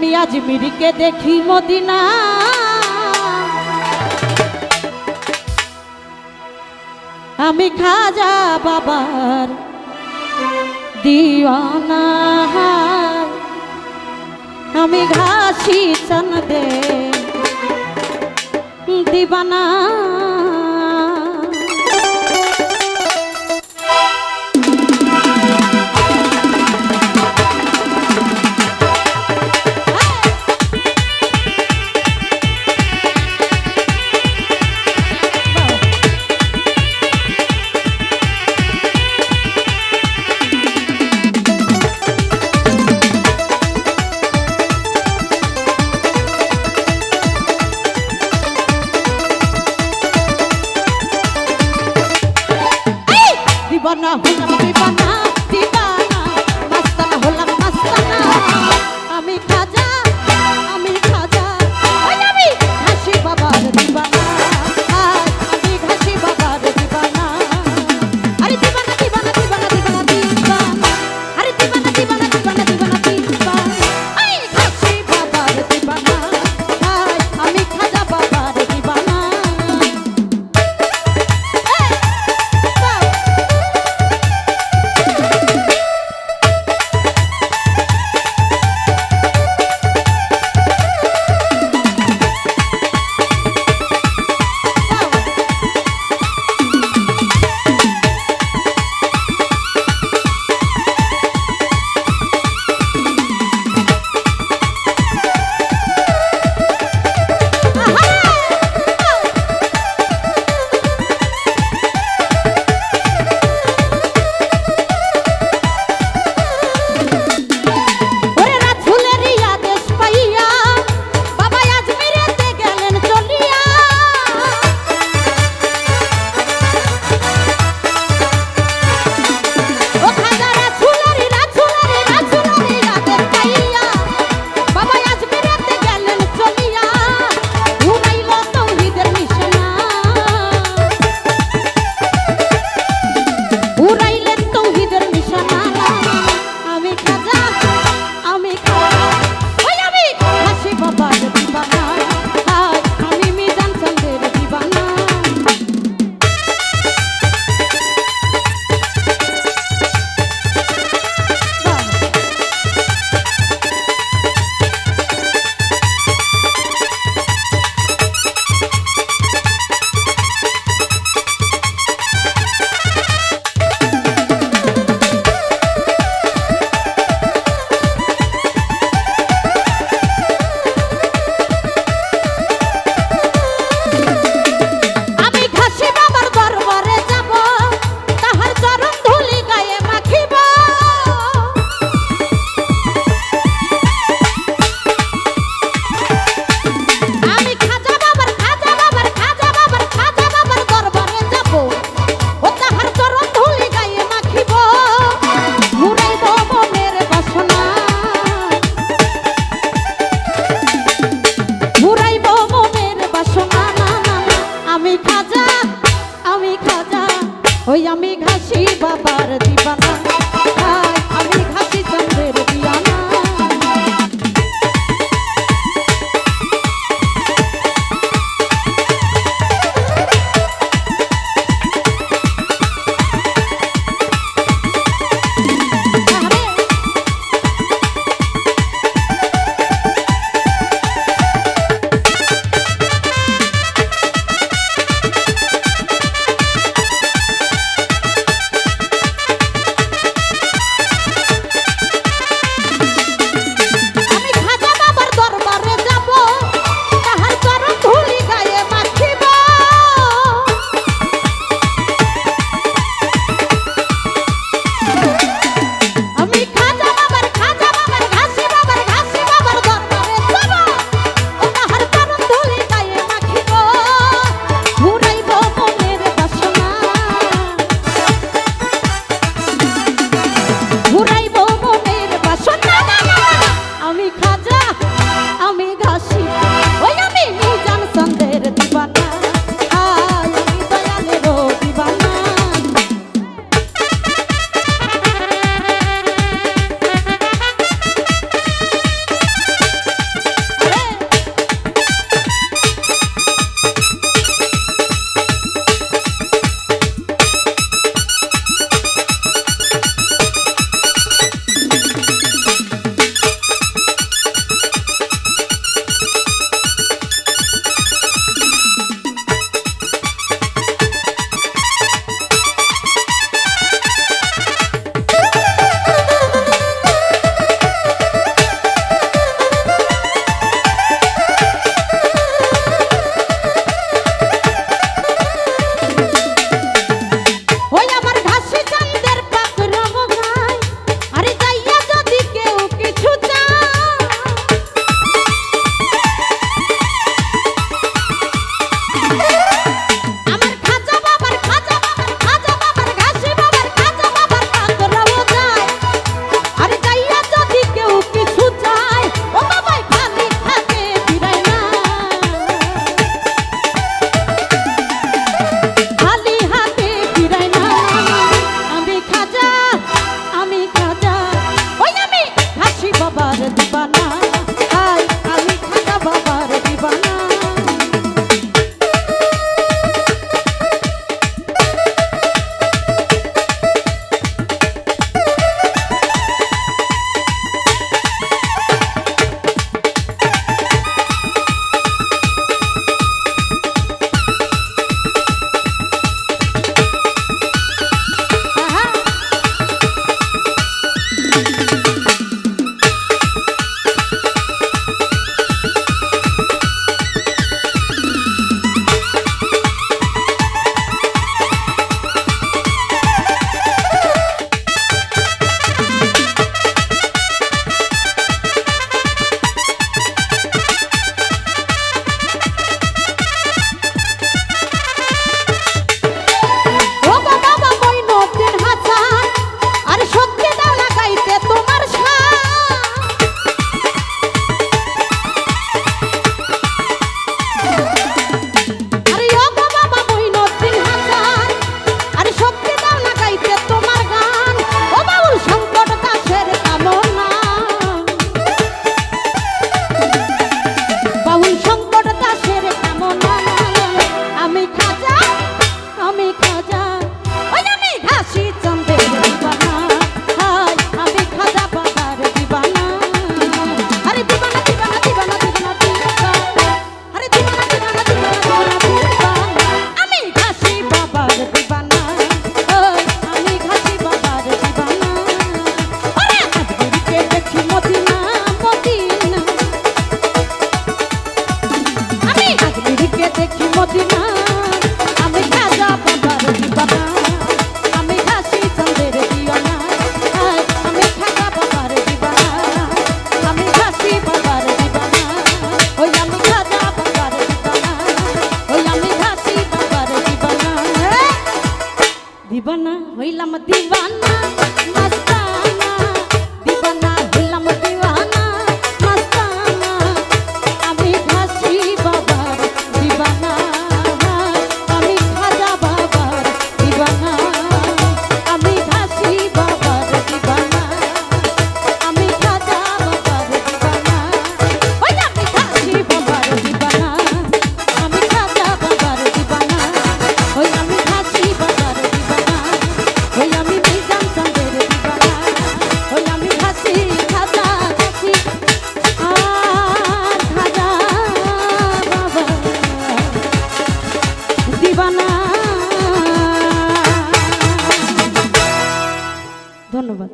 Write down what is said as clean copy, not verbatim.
আমি আজমিরকে দেখি মদিনা, আমি খাজা বাবার দিওয়ানা, আমি ঘাসি চাঁদে দিবানা। দিবানা হলাম দিবানা দিবানা, মাস্তানা হলাম মাস্তানা, আমি খাজা আমি খাজা, ওই আমি ঘাসি বাবার দিবানা, আমি ঘাসি বাবার দিবানা। আরে দিবানা দিবানা দিবানা দিবানা দিবানা, আরে দিবানা দিবানা দিবানা দিবানা দিবানা, এই ঘাসি বাবার দিবানা, আমি খাজা বাবার দিবানা। ওই আমি ঘাসি বাবার দিবানা, আমি ঘাসি চন্দ্রের দিয়ানা। দিবানা হইলাম দিবানা মস্তানা দিবানা হইলাম দিবানা মস্তানা আমি ঘাসি বাবার দিবানা আমি খাজা বাবার দিবানা আমি ঘাসি বাবার দিবানা আমি খাজা বাবার দিবানা ওই আমি ঘাসি বাবার দিবানা আমি খাজা বাবার দিবানা ওই আমি ঘাসি বাবার দিবানা ওই আমি মিজান চাঁদের দিবানা ওই আমি ঘাসি খাজা ঘাসি আর খাজা বাবা দিবানা। ধন্যবাদ।